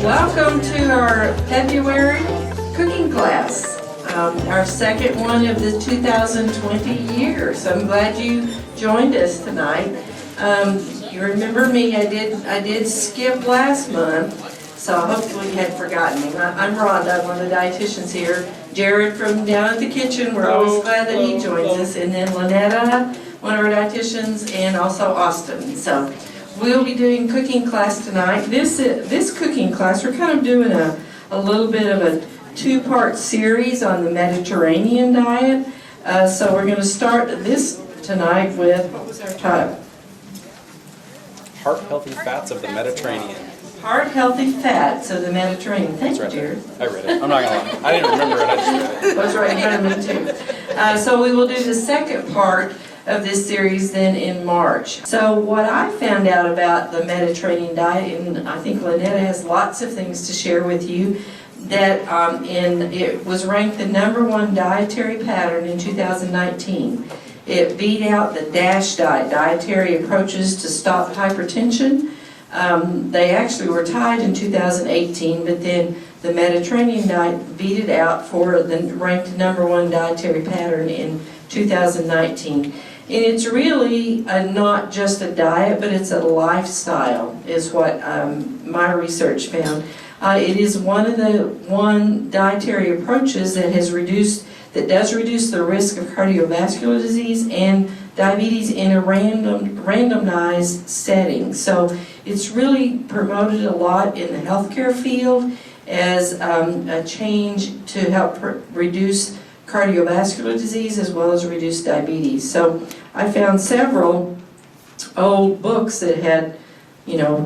Welcome to our February cooking class, our second one of the 2020 year. So I'm glad you joined us tonight. You remember me, I did skip last month, so hopefully you had forgotten me. I'm Rhonda, one of the dietitians here. Jared from down at the kitchen, we're always glad that he joins us. And then Lynetta, one of our dietitians, and also Austin. So we'll be doing cooking class tonight. This cooking class, we're kind of doing a little bit of a two-part series on the Mediterranean diet. So we're going to start this tonight with, what was our title? Heart-healthy fats of the Mediterranean. Heart-healthy fats of the Mediterranean. Thank you, Jared. I read it. I'm not going to lie. I didn't remember it. I just read it. That's right in front of me too. So we will do the second part of this series then in March. So what I found out about the Mediterranean diet, and I think Lynetta has lots of things to share with you, that it was ranked the #1 dietary pattern in 2019. It beat out the DASH diet, dietary approaches to stop hypertension. They actually were tied in 2018, but then the Mediterranean diet beat it out for the ranked #1 dietary pattern in 2019. And it's really not just a diet, but it's a lifestyle, is what my research found. It is one of the dietary approaches that does reduce the risk of cardiovascular disease and diabetes in a randomized setting. So it's really promoted a lot in the healthcare field as a change to help reduce cardiovascular disease as well as reduce diabetes. So I found several old books that had,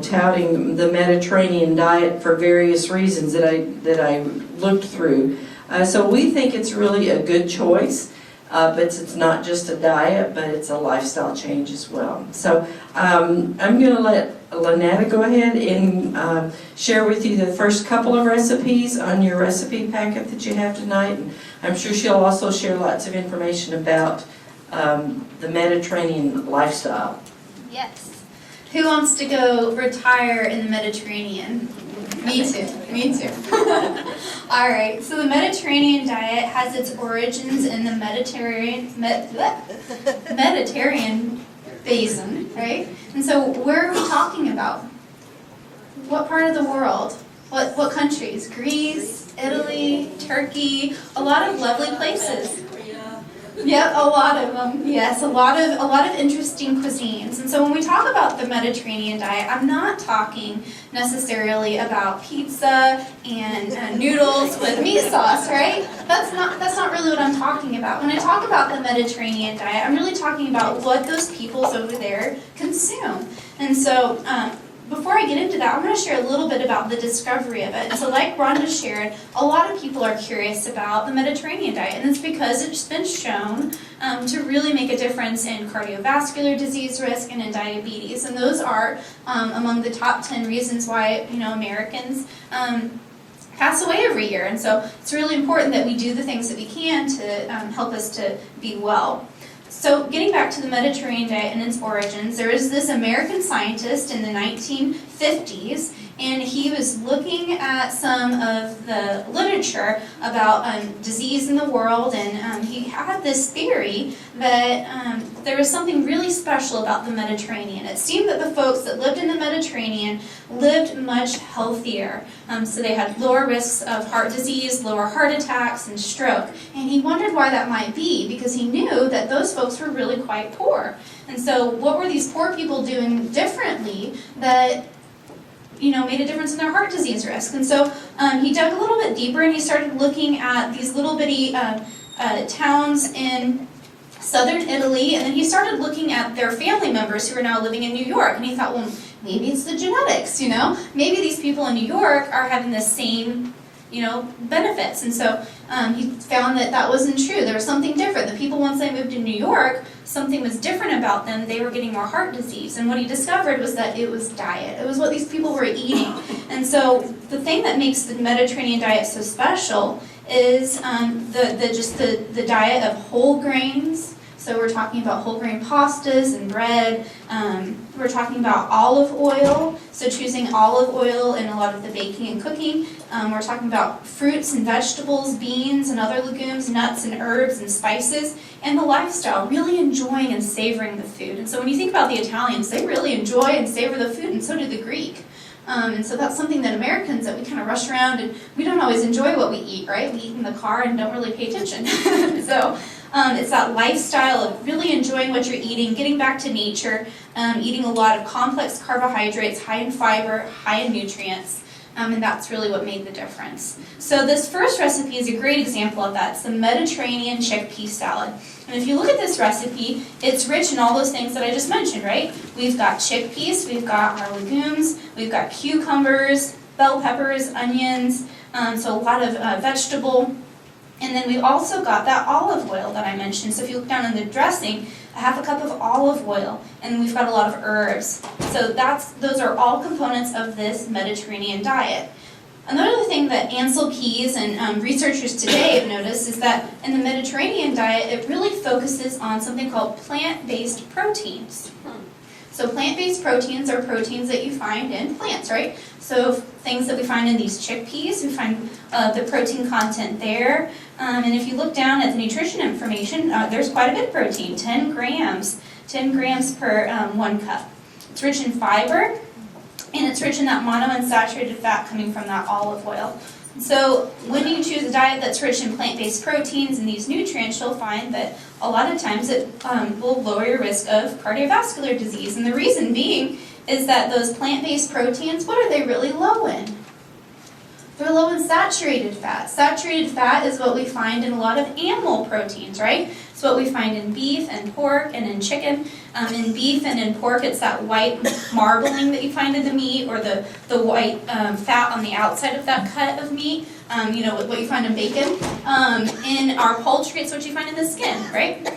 touting the Mediterranean diet for various reasons that I looked through. So we think it's really a good choice, but it's not just a diet, but it's a lifestyle change as well. So I'm going to let Lynetta go ahead and share with you the first couple of recipes on your recipe packet that you have tonight. And I'm sure she'll also share lots of information about the Mediterranean lifestyle. Yes. Who wants to go retire in the Mediterranean? Me too. Me too. All right. So the Mediterranean diet has its origins in the Mediterranean basin, right? And so where are we talking about? What part of the world? What countries? Greece, Italy, Turkey, a lot of lovely places. Yep, a lot of them. Yes, a lot of interesting cuisines. And so when we talk about the Mediterranean diet, I'm not talking necessarily about pizza and noodles with meat sauce, right? That's not really what I'm talking about. When I talk about the Mediterranean diet, I'm really talking about what those peoples over there consume. And so before I get into that, I'm going to share a little bit about the discovery of it. And so like Rhonda shared, a lot of people are curious about the Mediterranean diet, and it's because it's been shown to really make a difference in cardiovascular disease risk and in diabetes. And those are among the top 10 reasons why Americans pass away every year. And so it's really important that we do the things that we can to help us to be well. So getting back to the Mediterranean diet and its origins, there was this American scientist in the 1950s, and he was looking at some of the literature about disease in the world, and he had this theory that there was something really special about the Mediterranean. It seemed that the folks that lived in the Mediterranean lived much healthier. So they had lower risks of heart disease, lower heart attacks, and stroke. And he wondered why that might be, because he knew that those folks were really quite poor. And so what were these poor people doing differently that made a difference in their heart disease risk? And so he dug a little bit deeper, and he started looking at these little bitty towns in southern Italy, and then he started looking at their family members who are now living in New York, and he thought, well, maybe it's the genetics, maybe these people in New York are having the same benefits. And so he found that that wasn't true. There was something different. The people, once they moved to New York, something was different about them. They were getting more heart disease. And what he discovered was that it was diet. It was what these people were eating. And so the thing that makes the Mediterranean diet so special is the diet of whole grains. So we're talking about whole grain pastas and bread. We're talking about olive oil, so choosing olive oil in a lot of the baking and cooking. We're talking about fruits and vegetables, beans and other legumes, nuts and herbs and spices, and the lifestyle, really enjoying and savoring the food. And so when you think about the Italians, they really enjoy and savor the food, and so do the Greek. And so that's something that Americans, that we kind of rush around and we don't always enjoy what we eat, right? We eat in the car and don't really pay attention. So it's that lifestyle of really enjoying what you're eating, getting back to nature, eating a lot of complex carbohydrates, high in fiber, high in nutrients, and that's really what made the difference. So this first recipe is a great example of that. It's the Mediterranean chickpea salad. And if you look at this recipe, it's rich in all those things that I just mentioned, right? We've got chickpeas, we've got our legumes, we've got cucumbers, bell peppers, onions, so a lot of vegetable. And then we've also got that olive oil that I mentioned. So if you look down in the dressing, a half a cup of olive oil, and we've got a lot of herbs. So those are all components of this Mediterranean diet. Another thing that Ansel Keys and researchers today have noticed is that in the Mediterranean diet, it really focuses on something called plant-based proteins. So plant-based proteins are proteins that you find in plants, right? So things that we find in these chickpeas, we find the protein content there. And if you look down at the nutrition information, there's quite a bit of protein, 10 grams per 1 cup. It's rich in fiber, and it's rich in that monounsaturated fat coming from that olive oil. So when you choose a diet that's rich in plant-based proteins and these nutrients, you'll find that a lot of times it will lower your risk of cardiovascular disease. And the reason being is that those plant-based proteins, what are they really low in? They're low in saturated fat. Saturated fat is what we find in a lot of animal proteins, right? It's what we find in beef and pork and in chicken. In beef and in pork, it's that white marbling that you find in the meat, or the white fat on the outside of that cut of meat, what you find in bacon. In our poultry, it's what you find in the skin, right?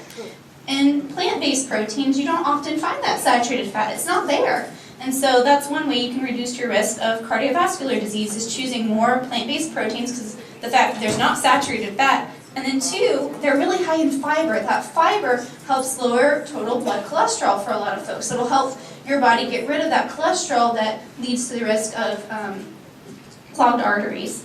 In plant-based proteins, you don't often find that saturated fat. It's not there. And so that's one way you can reduce your risk of cardiovascular disease, is choosing more plant-based proteins, because the fact that there's not saturated fat. And then two, they're really high in fiber. That fiber helps lower total blood cholesterol for a lot of folks. It'll help your body get rid of that cholesterol that leads to the risk of clogged arteries.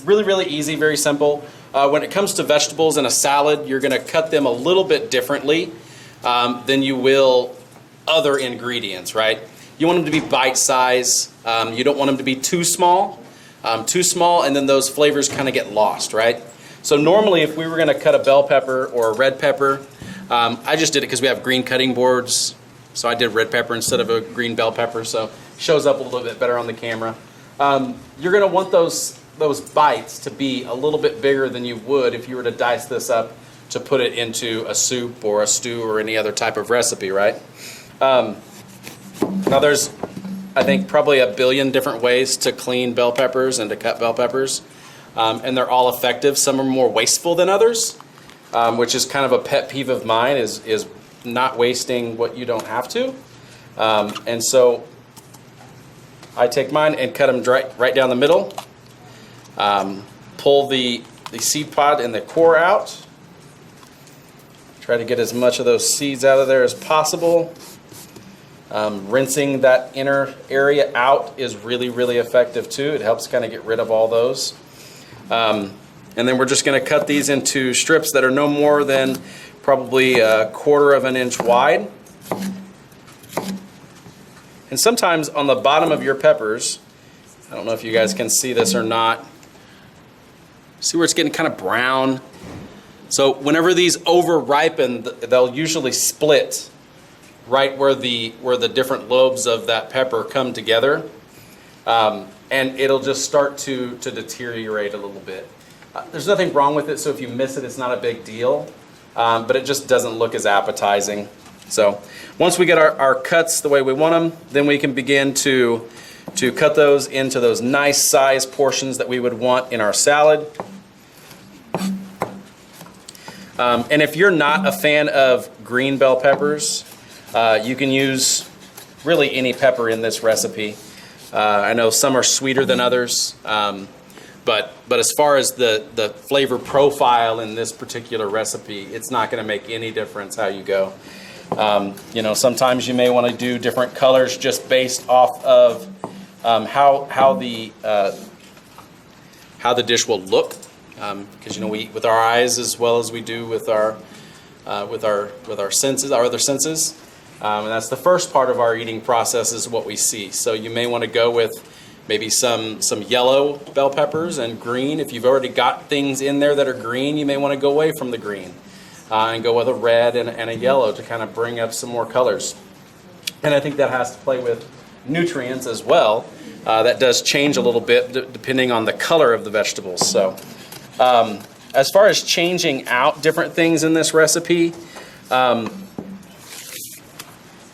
Really, really easy, very simple. When it comes to vegetables in a salad, you're going to cut them a little bit differently than you will other ingredients, right? You want them to be bite-sized. You don't want them to be too small, and then those flavors kind of get lost, right? So normally, if we were going to cut a bell pepper or a red pepper, I just did it because we have green cutting boards, so I did red pepper instead of a green bell pepper, so it shows up a little bit better on the camera. You're going to want those bites to be a little bit bigger than you would if you were to dice this up to put it into a soup or a stew or any other type of recipe, right? Now there's, I think, probably 1 billion different ways to clean bell peppers and to cut bell peppers, and they're all effective. Some are more wasteful than others, which is kind of a pet peeve of mine, is not wasting what you don't have to. And so I take mine and cut them right down the middle, pull the seed pod and the core out, try to get as much of those seeds out of there as possible. Rinsing that inner area out is really, really effective too. It helps kind of get rid of all those. And then we're just going to cut these into strips that are no more than probably 1/4 of an inch wide. And sometimes on the bottom of your peppers, I don't know if you guys can see this or not, see where it's getting kind of brown? So whenever these over ripen, they'll usually split right where the different lobes of that pepper come together, and it'll just start to deteriorate a little bit. There's nothing wrong with it, so if you miss it, it's not a big deal, but it just doesn't look as appetizing. So once we get our cuts the way we want them, then we can begin to cut those into those nice size portions that we would want in our salad. And if you're not a fan of green bell peppers, you can use really any pepper in this recipe. I know some are sweeter than others, but But as far as the flavor profile in this particular recipe, it's not going to make any difference how you go. Sometimes you may want to do different colors just based off of how the dish will look, because we eat with our eyes as well as we do with our senses, our other senses, and that's the first part of our eating process is what we see. So you may want to go with maybe some yellow bell peppers and green. If you've already got things in there that are green, you may want to go away from the green and go with a red and a yellow to kind of bring up some more colors. And I think that has to play with nutrients as well. That does change a little bit depending on the color of the vegetables. So as far as changing out different things in this recipe,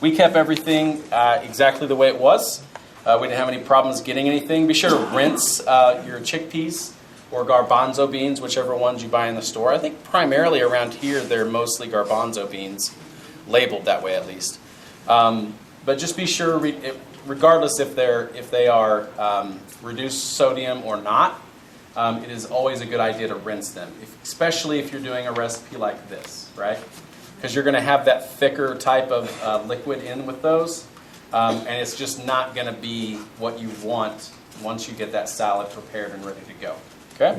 we kept everything exactly the way it was. We didn't have any problems getting anything. Be sure to rinse your chickpeas or garbanzo beans, whichever ones you buy in the store. I think primarily around here they're mostly garbanzo beans, labeled that way at least. But just be sure, regardless if they are reduced sodium or not, it is always a good idea to rinse them, especially if you're doing a recipe like this, right? Because you're going to have that thicker type of liquid in with those. And it's just not going to be what you want once you get that salad prepared and ready to go. Okay?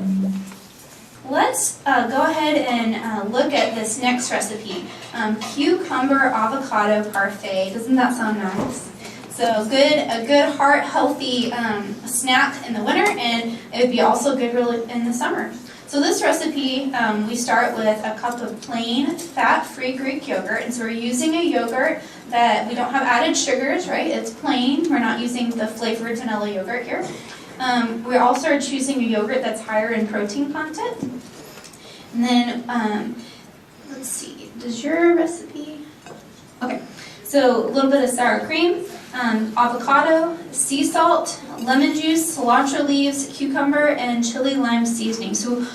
Let's go ahead and look at this next recipe. Cucumber avocado parfait. Doesn't that sound nice? So a good heart healthy snack in the winter, and it would be also good really in the summer. So this recipe, we start with a cup of plain fat-free Greek yogurt, and so we're using a yogurt that we don't have added sugars, right? It's plain. We're not using the flavored vanilla yogurt here. We also are choosing a yogurt that's higher in protein content. And then, let's see, does your recipe? Okay, so a little bit of sour cream, avocado, sea salt, lemon juice, cilantro leaves, cucumber, and chili lime seasoning. So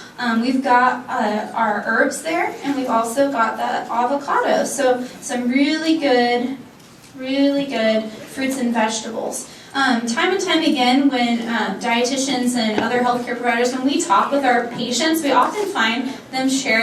we've got our herbs there, and we've also got the avocado. So some really good fruits and vegetables. Time and time again, when dietitians and other healthcare providers, when we talk with our patients, we often find them share,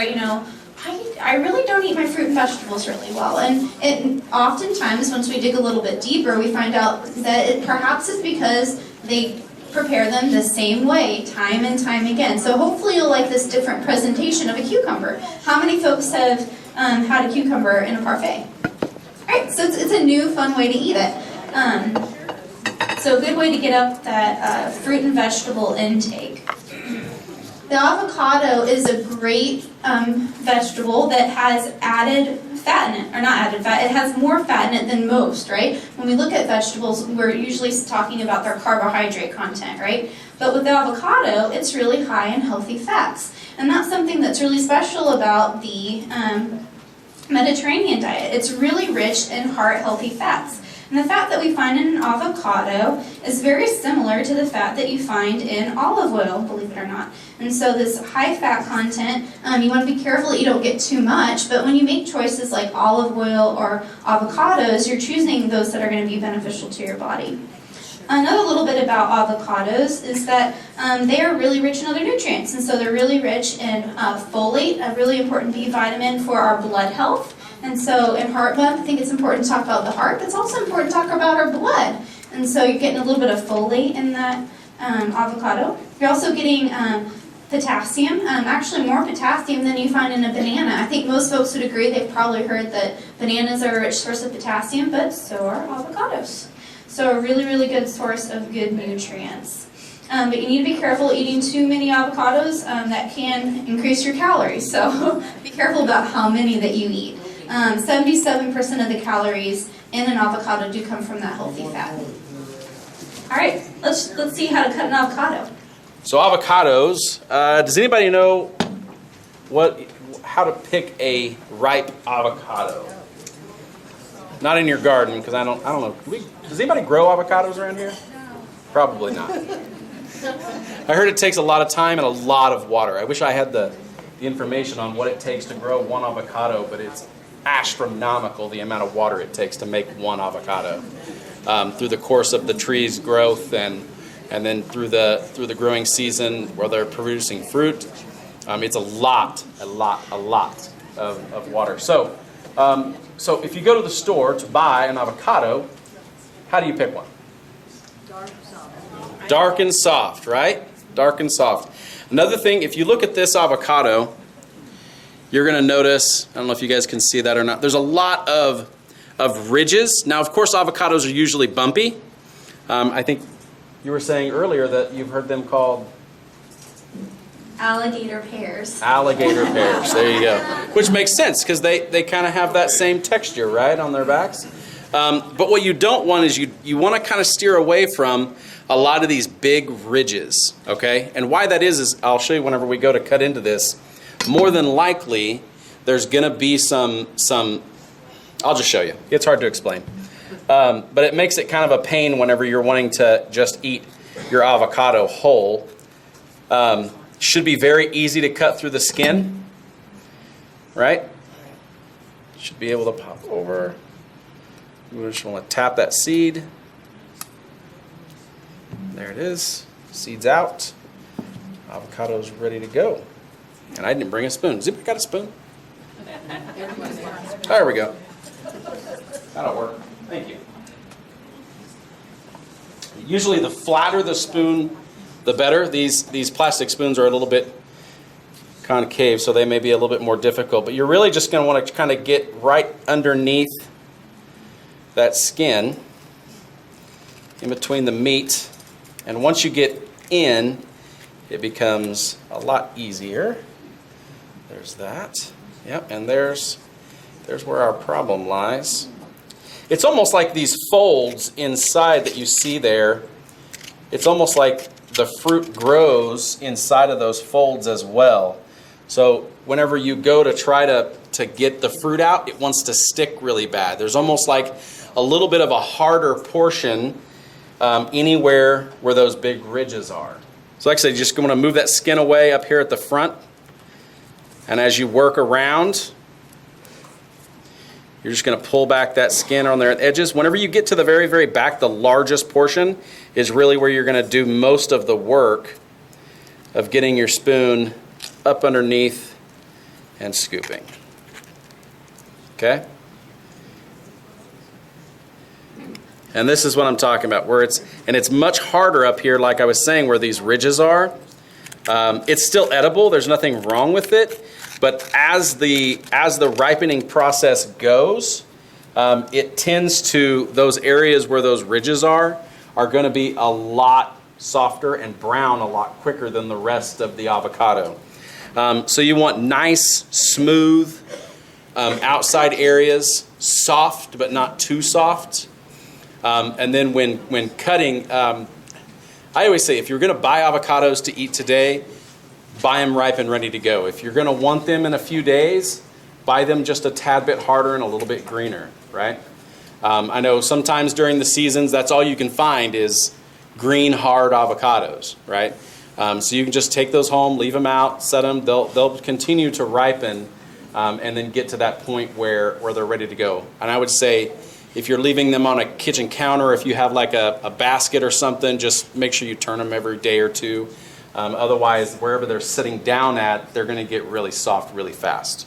I really don't eat my fruit and vegetables really well. And oftentimes, once we dig a little bit deeper, we find out that it perhaps is because they prepare them the same way, time and time again. So hopefully you'll like this different presentation of a cucumber. How many folks have had a cucumber in a parfait? All right, so it's a new, fun way to eat it. So a good way to get up that fruit and vegetable intake. The avocado is a great vegetable that has added fat in it, or not added fat, it has more fat in it than most, right? When we look at vegetables, we're usually talking about their carbohydrate content, right? But with the avocado, it's really high in healthy fats. And that's something that's really special about the Mediterranean diet. It's really rich in heart-healthy fats. And the fat that we find in an avocado is very similar to the fat that you find in olive oil, believe it or not. And so this high fat content, you want to be careful that you don't get too much, but when you make choices like olive oil or avocados, you're choosing those that are going to be beneficial to your body. Another little bit about avocados is that they are really rich in other nutrients, and so they're really rich in folate, a really important B vitamin for our blood health. And so in Heart Month, I think it's important to talk about the heart, but it's also important to talk about our blood. And so you're getting a little bit of folate in that avocado. You're also getting potassium, actually more potassium than you find in a banana. I think most folks would agree, they've probably heard that bananas are a rich source of potassium, but so are avocados. So a really, really good source of good nutrients. But you need to be careful eating too many avocados. That can increase your calories, so be careful about how many that you eat. 77% of the calories in an avocado do come from that healthy fat. All right, let's see how to cut an avocado. So avocados, does anybody know how to pick a ripe avocado? Not in your garden, because I don't know. Does anybody grow avocados around here? No. Probably not. I heard it takes a lot of time and a lot of water. I wish I had the information on what it takes to grow one avocado, but it's astronomical the amount of water it takes to make one avocado through the course of the tree's growth and and then through the growing season where they're producing fruit, it's a lot of water. So if you go to the store to buy an avocado, how do you pick one? Dark and soft, right? Dark and soft. Another thing, if you look at this avocado, you're going to notice, I don't know if you guys can see that or not, there's a lot of ridges. Now, of course, avocados are usually bumpy. I think you were saying earlier that you've heard them called Alligator pears. Alligator pears, there you go. Which makes sense because they kind of have that same texture, right, on their backs. But what you don't want is you want to kind of steer away from a lot of these big ridges, okay? And why that is I'll show you whenever we go to cut into this. More than likely, there's going to be some, I'll just show you. It's hard to explain. But it makes it kind of a pain whenever you're wanting to just eat your avocado whole. Should be very easy to cut through the skin, right? Should be able to pop over. We just want to tap that seed. There it is. Seeds out. Avocado's ready to go. And I didn't bring a spoon. Does anybody got a spoon? There we go. That'll work. Thank you. Usually the flatter the spoon, the better. These plastic spoons are a little bit concave, so they may be a little bit more difficult. But you're really just going to want to kind of get right underneath that skin, in between the meat. And once you get in, it becomes a lot easier. There's that. Yep, and there's where our problem lies. It's almost like these folds inside that you see there. It's almost like the fruit grows inside of those folds as well. So whenever you go to try to get the fruit out, it wants to stick really bad. There's almost like a little bit of a harder portion anywhere where those big ridges are. So like I said, you just want to move that skin away up here at the front. And as you work around, you're just going to pull back that skin on their edges. Whenever you get to the very, very back, the largest portion is really where you're going to do most of the work of getting your spoon up underneath and scooping. Okay? And this is what I'm talking about, where it's much harder up here, like I was saying, where these ridges are. It's still edible. There's nothing wrong with it. But as the ripening process goes, it tends to, those areas where those ridges are going to be a lot softer and brown a lot quicker than the rest of the avocado. So you want nice, smooth outside areas, soft but not too soft. And then when cutting, I always say if you're going to buy avocados to eat today, buy them ripe and ready to go. If you're going to want them in a few days, buy them just a tad bit harder and a little bit greener, right? I know sometimes during the seasons, that's all you can find is green, hard avocados, right? So you can just take those home, leave them out, set them. They'll continue to ripen and then get to that point where they're ready to go. And I would say if you're leaving them on a kitchen counter, if you have like a basket or something, just make sure you turn them every day or two. Otherwise, wherever they're sitting down at, they're going to get really soft really fast.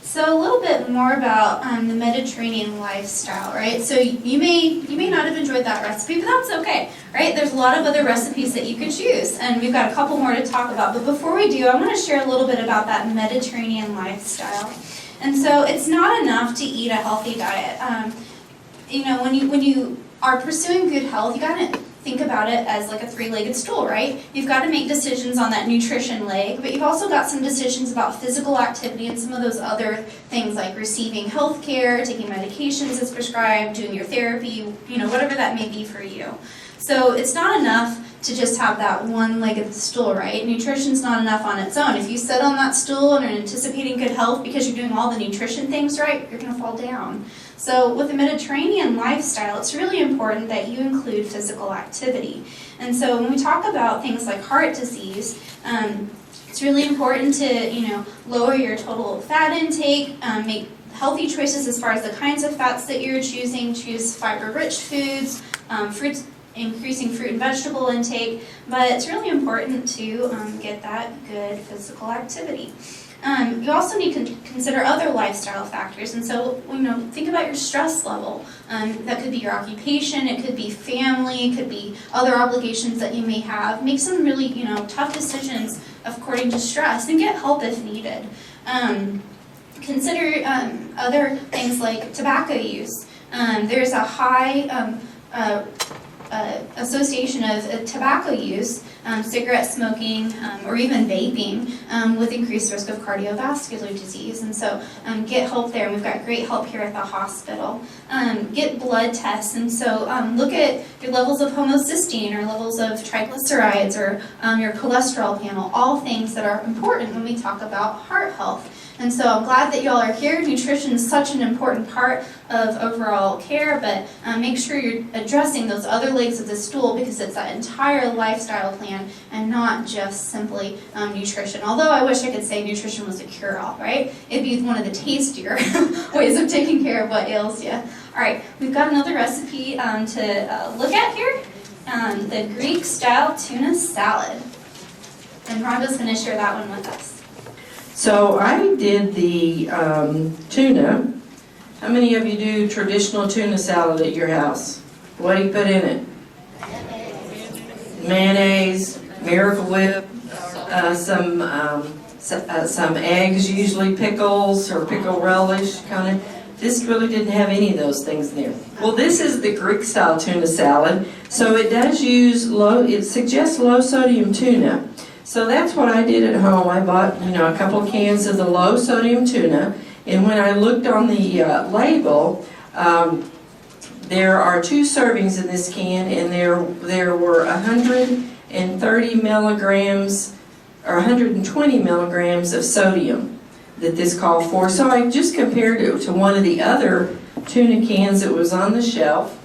So a little bit more about the Mediterranean lifestyle, right? So you may not have enjoyed that recipe, but that's okay, right? There's a lot of other recipes that you could choose, and we've got a couple more to talk about. But before we do, I want to share a little bit about that Mediterranean lifestyle. And so it's not enough to eat a healthy diet. When you are pursuing good health, you gotta think about it as like a three-legged stool, right? You've got to make decisions on that nutrition leg, but you've also got some decisions about physical activity and some of those other things like receiving health care, taking medications as prescribed, doing your therapy, whatever that may be for you. So it's not enough to just have that one leg of the stool, right? Nutrition's not enough on its own. If you sit on that stool and are anticipating good health because you're doing all the nutrition things right, you're going to fall down. So with the Mediterranean lifestyle, it's really important that you include physical activity. And so when we talk about things like heart disease, it's really important to lower your total fat intake, make healthy choices as far as the kinds of fats that you're choosing, choose fiber-rich foods, increasing fruit and vegetable intake, but it's really important to get that good physical activity. You also need to consider other lifestyle factors, and so think about your stress level. That could be your occupation, it could be family, it could be other obligations that you may have. Make some really tough decisions according to stress, and get help if needed. Consider other things like tobacco use. There's a high association of tobacco use, cigarette smoking, or even vaping with increased risk of cardiovascular disease. And so get help there. We've got great help here at the hospital. Get blood tests. And so look at your levels of homocysteine or levels of triglycerides or your cholesterol panel, all things that are important when we talk about heart health. And so I'm glad that y'all are here. Nutrition is such an important part of overall care, but make sure you're addressing those other legs of the stool, because it's that entire lifestyle plan and not just simply nutrition. Although I wish I could say nutrition was a cure-all, right? It'd be one of the tastier ways of taking care of what ails you. All right, we've got another recipe to look at here, the Greek-style tuna salad. And Rhonda's going to share that one with us. So I did the tuna. How many of you do traditional tuna salad at your house? What do you put in it? Mayonnaise, Miracle Whip, some eggs, usually pickles or pickle relish kind of. This really didn't have any of those things in there. Well, this is the Greek style tuna salad. So it does use it suggests low sodium tuna. So that's what I did at home. I bought, a couple of cans of the low sodium tuna, and when I looked on the label, there are 2 servings in this can, and there were 130 milligrams or 120 milligrams of sodium that this called for. So I just compared it to one of the other tuna cans that was on the shelf,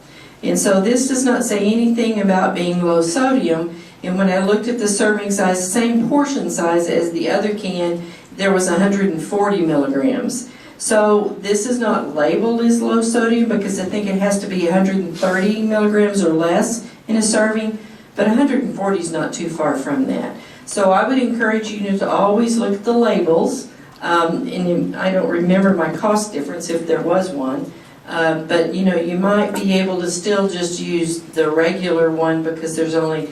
and so this does not say anything about being low sodium. And when I looked at the serving size, same portion size as the other can, there was 140 milligrams. So this is not labeled as low sodium because I think it has to be 130 milligrams or less in a serving, but 140 is not too far from that. So I would encourage you to always look at the labels. And I don't remember my cost difference if there was one. But you might be able to still just use the regular one because there's only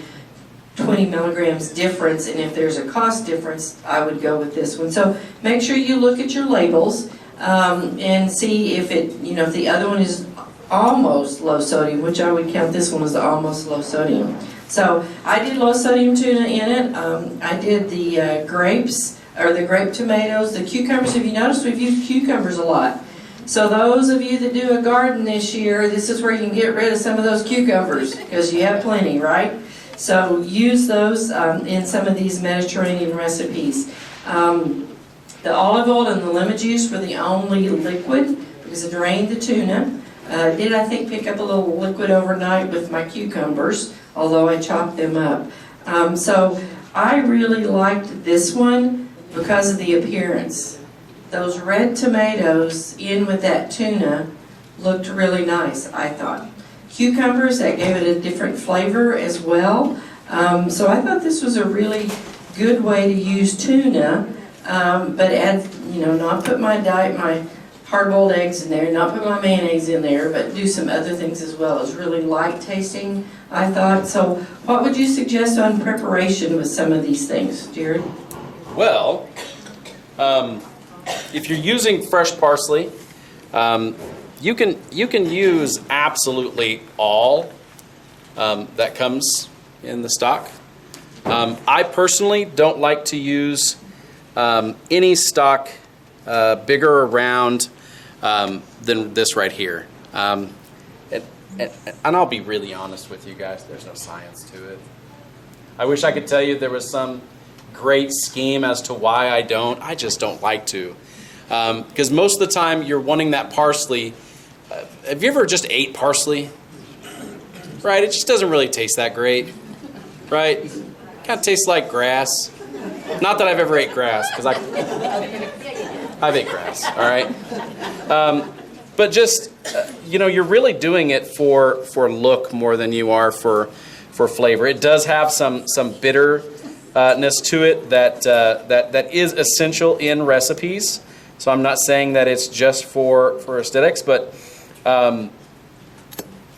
20 milligrams difference, and if there's a cost difference, I would go with this one. So make sure you look at your labels and see if if the other one is almost low sodium, which I would count this one as almost low sodium. So I did low sodium tuna in it. I did the grapes, or the grape tomatoes, the cucumbers. Have you noticed we've used cucumbers a lot? So those of you that do a garden this year, this is where you can get rid of some of those cucumbers because you have plenty, right? So use those in some of these Mediterranean recipes. The olive oil and the lemon juice were the only liquid because it drained the tuna. I think pick up a little liquid overnight with my cucumbers, although I chopped them up. So I really liked this one because of the appearance. Those red tomatoes in with that tuna looked really nice, I thought. Cucumbers, that gave it a different flavor as well. So I thought this was a really good way to use tuna, but add, not put my hard-boiled eggs in there, not put my mayonnaise in there, but do some other things as well. It was really light tasting, I thought. So what would you suggest on preparation with some of these things, Jared? Well, if you're using fresh parsley, you can use absolutely all that comes in the stock. I personally don't like to use any stock bigger or round than this right here. And I'll be really honest with you guys, there's no science to it. I wish I could tell you there was some great scheme as to why I don't. I just don't like to. Because most of the time you're wanting that parsley. Have you ever just ate parsley? Right, it just doesn't really taste that great. Right? Kind of tastes like grass. Not that I've ever ate grass, because I've ate grass, all right? But just, you're really doing it for look more than you are for flavor. It does have some bitterness to it that is essential in recipes. So I'm not saying that it's just for aesthetics, but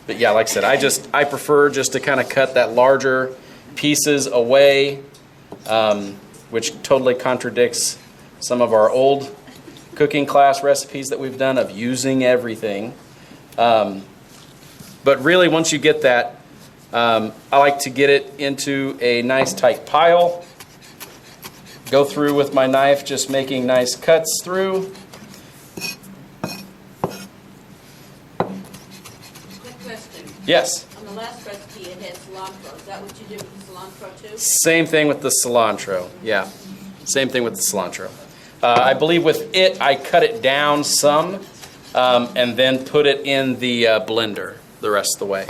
yeah, like I said, I prefer just to kind of cut that larger pieces away, which totally contradicts some of our old cooking class recipes that we've done of using everything. But really, once you get that, I like to get it into a nice tight pile. Go through with my knife, just making nice cuts through. Quick question. Yes. On the last recipe, it had cilantro. Is that what you do with the cilantro too? Same thing with the cilantro. Yeah. Same thing with the cilantro. I believe with it, I cut it down some and then put it in the blender the rest of the way.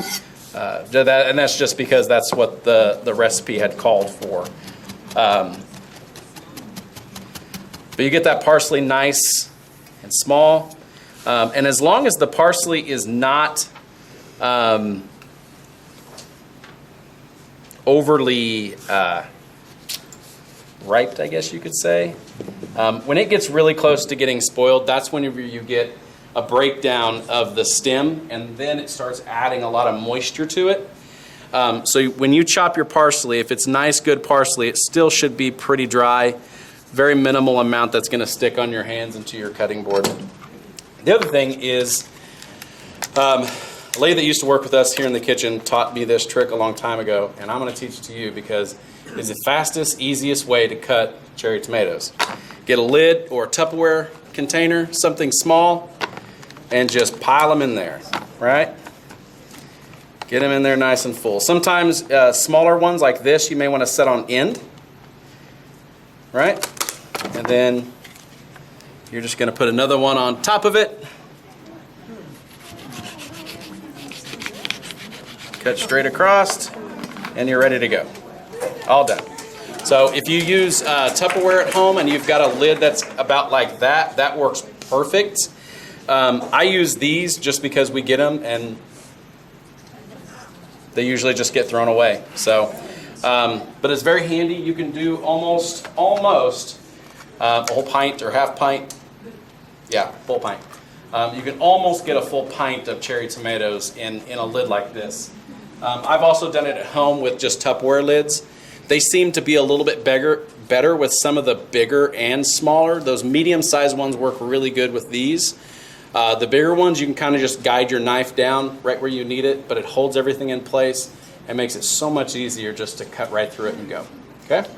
And that's just because that's what the recipe had called for. But you get that parsley nice and small. And as long as the parsley is not overly ripe, I guess you could say. When it gets really close to getting spoiled, that's whenever you get a breakdown of the stem, and then it starts adding a lot of moisture to it. So when you chop your parsley, if it's nice, good parsley, it still should be pretty dry. Very minimal amount that's going to stick on your hands and to your cutting board. The other thing is, a lady that used to work with us here in the kitchen taught me this trick a long time ago, and I'm going to teach it to you because it's the fastest, easiest way to cut cherry tomatoes. Get a lid or a Tupperware container, something small, and just pile them in there, right? Get them in there nice and full. Sometimes smaller ones like this you may want to set on end, right? And then you're just going to put another one on top of it. Cut straight across, and you're ready to go. All done. So if you use Tupperware at home and you've got a lid that's about like that, that works perfect. I use these just because we get them and they usually just get thrown away. So, but it's very handy. You can do almost a whole pint or half pint. Yeah, full pint. You can almost get a full pint of cherry tomatoes in a lid like this. I've also done it at home with just Tupperware lids. They seem to be a little bit better with some of the bigger and smaller. Those medium-sized ones work really good with these. The bigger ones, you can kind of just guide your knife down right where you need it, but it holds everything in place and makes it so much easier just to cut right through it and go. Okay?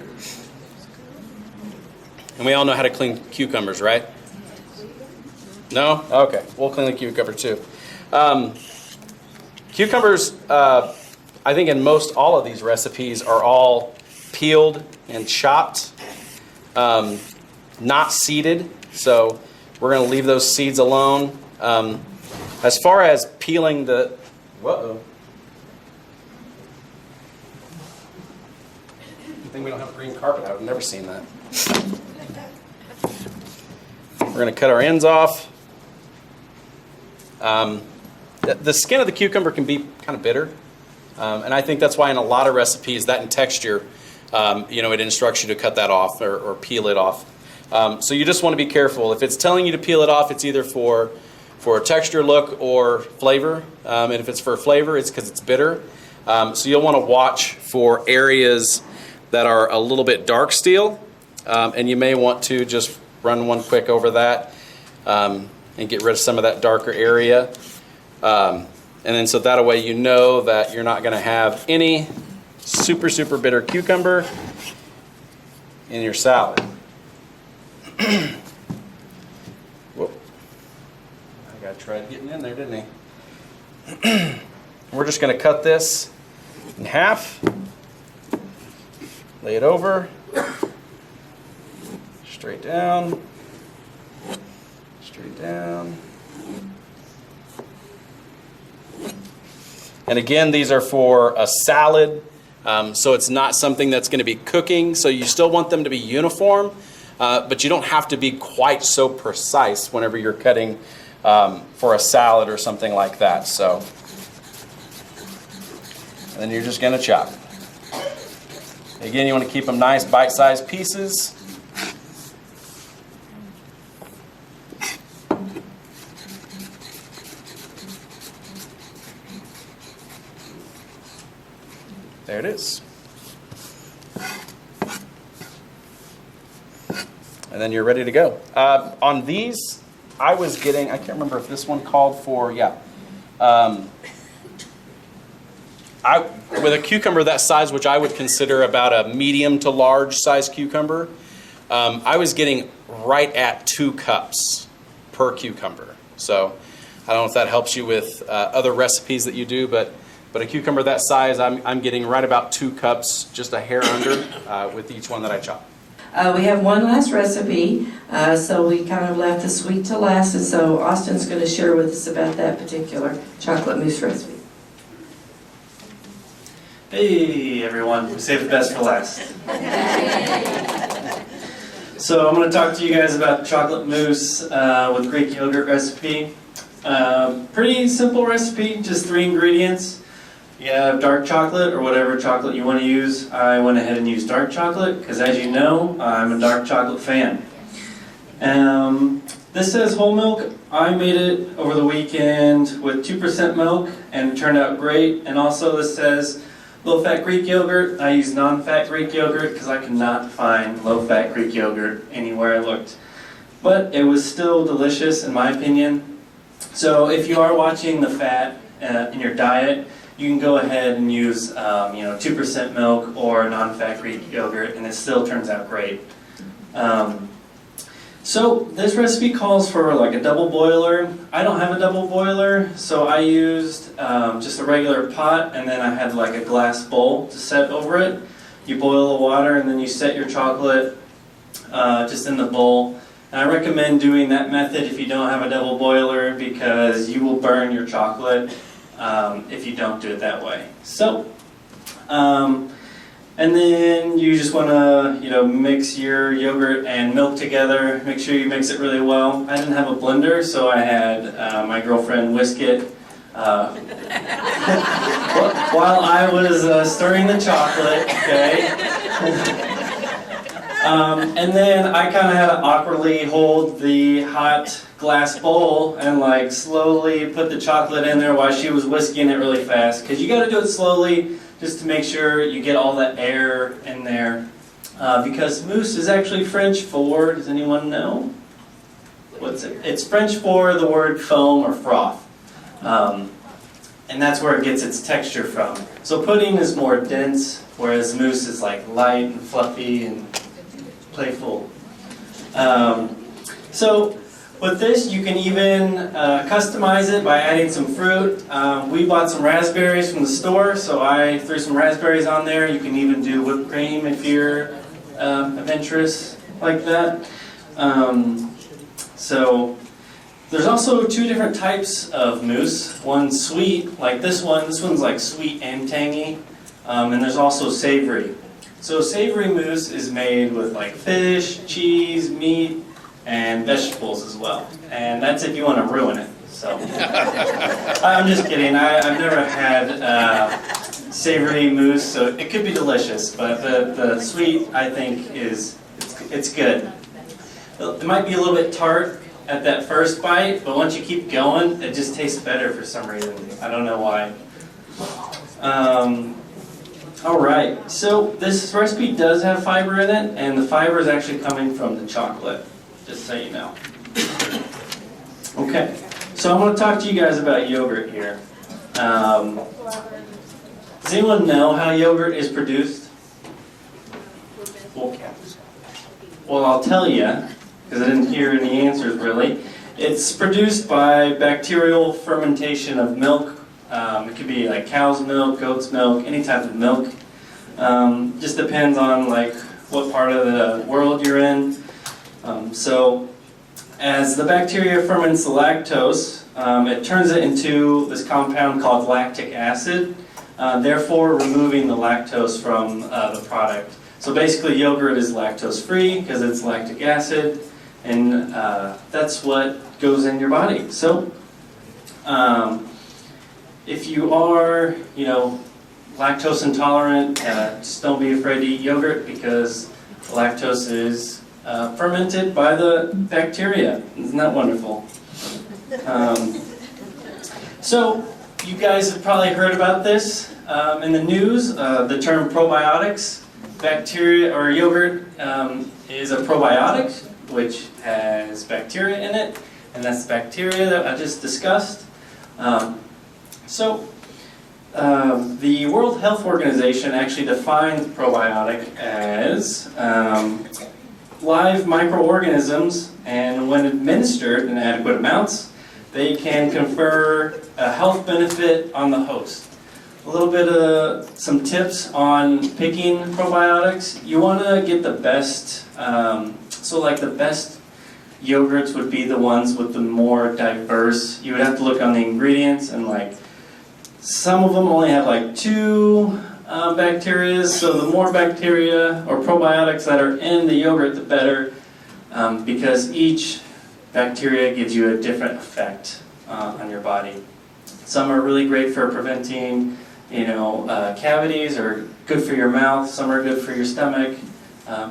And we all know how to clean cucumbers, right? No? Okay. We'll clean the cucumber too. Cucumbers, I think in most all of these recipes are all peeled and chopped, not seeded. So we're going to leave those seeds alone. As far as peeling the... Whoa. I think we don't have a green carpet. I've never seen that. We're going to cut our ends off. The skin of the cucumber can be kind of bitter. And I think that's why in a lot of recipes, that in texture, it instructs you to cut that off or peel it off. So you just want to be careful. If it's telling you to peel it off, it's either for a texture look or flavor. And if it's for flavor, it's because it's bitter. So you'll want to watch for areas that are a little bit dark steel. And you may want to just run one quick over that and get rid of some of that darker area. And then so that way you know that you're not going to have any super, super bitter cucumber in your salad. Whoa. I got tried getting in there, didn't he? We're just going to cut this in half. Lay it over. Straight down. Straight down. And again, these are for a salad, so it's not something that's going to be cooking. So you still want them to be uniform, but you don't have to be quite so precise whenever you're cutting for a salad or something like that. So, and then you're just going to chop. Again, you want to keep them nice bite-sized pieces. There it is. And then you're ready to go. On these, I was getting, I can't remember if this one called for, with a cucumber that size, which I would consider about a medium to large size cucumber, I was getting right at 2 cups per cucumber. So I don't know if that helps you with other recipes that you do, but a cucumber that size, I'm getting right about 2 cups, just a hair under, with each one that I chop. We have one last recipe, so we kind of left the sweet to last, and so Austin's going to share with us about that particular chocolate mousse recipe. Hey everyone, we saved the best for last. So I'm going to talk to you guys about chocolate mousse with Greek yogurt recipe. Pretty simple recipe, just 3 ingredients. You have dark chocolate or whatever chocolate you want to use. I went ahead and used dark chocolate because, as you know, I'm a dark chocolate fan. This says whole milk. I made it over the weekend with 2% milk and it turned out great. And also this says low-fat Greek yogurt. I used non-fat Greek yogurt because I could not find low-fat Greek yogurt anywhere I looked. But it was still delicious in my opinion. So if you are watching the fat in your diet, you can go ahead and use 2% milk or non-fat Greek yogurt and it still turns out great. So this recipe calls for like a double boiler. I don't have a double boiler, so I used just a regular pot and then I had like a glass bowl to set over it. You boil the water and then you set your chocolate just in the bowl. And I recommend doing that method if you don't have a double boiler because you will burn your chocolate if you don't do it that way. So, and then you just want to, mix your yogurt and milk together. Make sure you mix it really well. I didn't have a blender, so I had my girlfriend whisk it while I was stirring the chocolate. Okay. And then I kind of had to awkwardly hold the hot glass bowl and like slowly put the chocolate in there while she was whisking it really fast. Because you got to do it slowly just to make sure you get all the air in there. Because mousse is actually French for, does anyone know? What's it? It's French for the word foam or froth. And that's where it gets its texture from. So pudding is more dense, whereas mousse is like light and fluffy and playful. So with this, you can even customize it by adding some fruit. We bought some raspberries from the store, so I threw some raspberries on there. You can even do whipped cream if you're adventurous like that. So there's also 2 different types of mousse. One's sweet, like this one. This one's like sweet and tangy. And there's also savory. So savory mousse is made with like fish, cheese, meat, and vegetables as well. And that's if you want to ruin it. So I'm just kidding. I've never had savory mousse, so it could be delicious. But the sweet, I think, it's good. It might be a little bit tart at that first bite, but once you keep going, it just tastes better for some reason. I don't know why. Alright, so this recipe does have fiber in it, and the fiber is actually coming from the chocolate, just so you know. Okay, so I'm going to talk to you guys about yogurt here. Does anyone know how yogurt is produced? Well, I'll tell you, because I didn't hear any answers really. It's produced by bacterial fermentation of milk. It could be like cow's milk, goat's milk, any type of milk. Just depends on like what part of the world you're in. So as the bacteria ferments the lactose, it turns it into this compound called lactic acid, therefore removing the lactose from the product. So basically yogurt is lactose free because it's lactic acid, And that's what goes in your body. So if you are, lactose intolerant, just don't be afraid to eat yogurt because lactose is fermented by the bacteria. Isn't that wonderful? So you guys have probably heard about this in the news, the term probiotics. Bacteria or yogurt is a probiotic, which has bacteria in it, and that's the bacteria that I just discussed. The World Health Organization actually defines probiotic as live microorganisms, and when administered in adequate amounts, they can confer a health benefit on the host. A little bit of some tips on picking probiotics. You want to get the best, the best yogurts would be the ones with the more diverse. You would have to look on the ingredients, and some of them only have 2 bacteria, so the more bacteria or probiotics that are in the yogurt, the better, because each bacteria gives you a different effect on your body. Some are really great for preventing, cavities, or good for your mouth. Some are good for your stomach.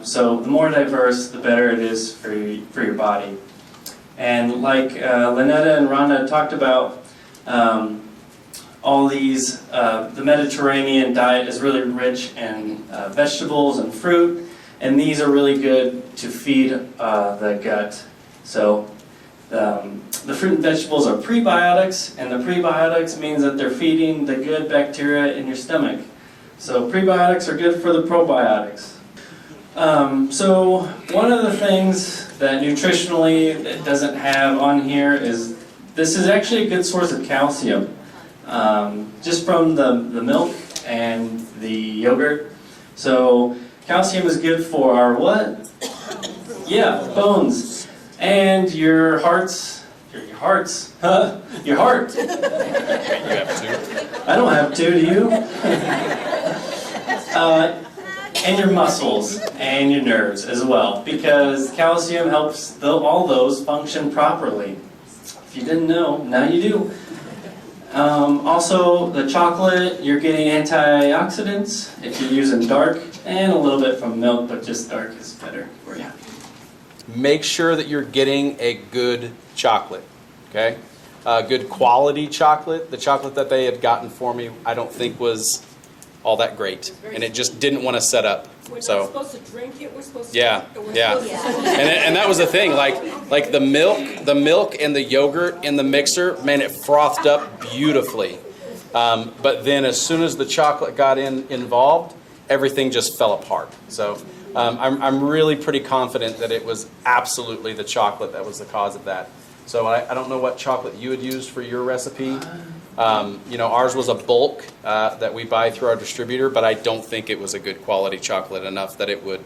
So the more diverse, the better it is for your body. And like Lynetta and Rhonda talked about, all these, the Mediterranean diet is really rich in vegetables and fruit, and these are really good to feed the gut. So the fruit and vegetables are prebiotics, and the prebiotics means that they're feeding the good bacteria in your stomach. So prebiotics are good for the probiotics. So one of the things that nutritionally it doesn't have on here is this is actually a good source of calcium. Just from the milk and the yogurt. So calcium is good for our what? Yeah, bones. And your hearts. Your heart. You have 2. I don't have 2, do you? And your muscles and your nerves as well, because calcium helps all those function properly. If you didn't know, now you do. Also, the chocolate, you're getting antioxidants if you're using dark, and a little bit from milk, but just dark is better for you. Make sure that you're getting a good chocolate, okay? Good quality chocolate. The chocolate that they had gotten for me, I don't think was all that great, and it just didn't want to set up. We're not So supposed to drink it, we're supposed to yeah, drink it. yeah, and that was the thing. Like the milk and the yogurt in the mixer, man, it frothed up beautifully. But then as soon as the chocolate got involved, everything just fell apart. So I'm really pretty confident that it was absolutely the chocolate that was the cause of that. So I don't know what chocolate you had used for your recipe. Ours was a bulk that we buy through our distributor, but I don't think it was a good quality chocolate enough that it would,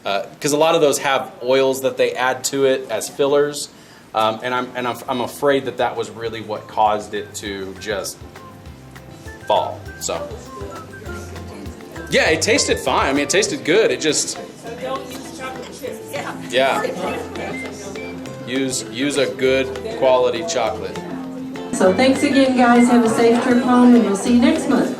because a lot of those have oils that they add to it as fillers, and I'm afraid that was really what caused it to just fall. So yeah, it tasted fine. I mean, it tasted good. It just So don't use chocolate chips. yeah. Use a good quality chocolate. So thanks again, guys. Have a safe trip home, and we'll see you next month.